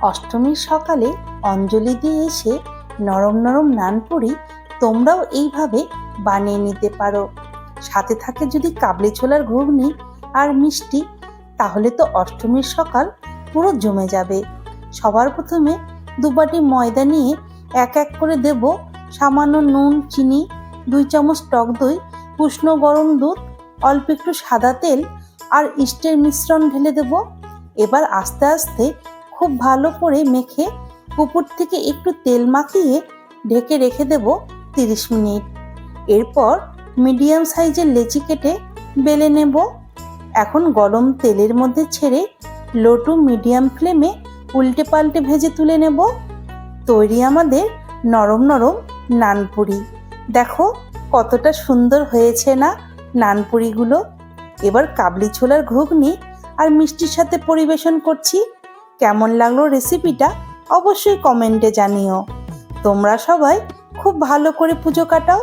অষ্টমীর সকালে অঞ্জলি দিয়ে এসে নরম নরম নানপুরি তোমরাও এইভাবে বানিয়ে নিতে পারো। সাথে থাকে যদি কাবলি ছোলার ঘুগনি আর মিষ্টি, তাহলে তো অষ্টমীর সকাল পুরো জমে যাবে। সবার প্রথমে 2 বাটি ময়দা নিয়ে এক এক করে দেব সামান্য নুন, চিনি, 2 চামচ টক দই, উষ্ণ গরম দুধ, অল্প একটু সাদা তেল আর ইস্টের মিশ্রণ ঢেলে দেব। এবার আস্তে আস্তে খুব ভালো করে মেখে উপর থেকে একটু তেল মাখিয়ে ঢেকে রেখে দেব 30 মিনিট। এরপর মিডিয়াম সাইজের লেচি কেটে বেলে নেব। এখন গরম তেলের মধ্যে ছেড়ে লো টু মিডিয়াম ফ্লেমে উল্টে পাল্টে ভেজে তুলে নেব। তৈরি আমাদের নরম নরম নানপুরি। দেখো কতটা সুন্দর হয়েছে না নানপুরিগুলো। এবার কাবলি ছোলার ঘুগনি আর মিষ্টির সাথে পরিবেশন করছি। কেমন লাগলো রেসিপিটা অবশ্যই কমেন্টে জানিও। তোমরা সবাই খুব ভালো করে পুজো কাটাও।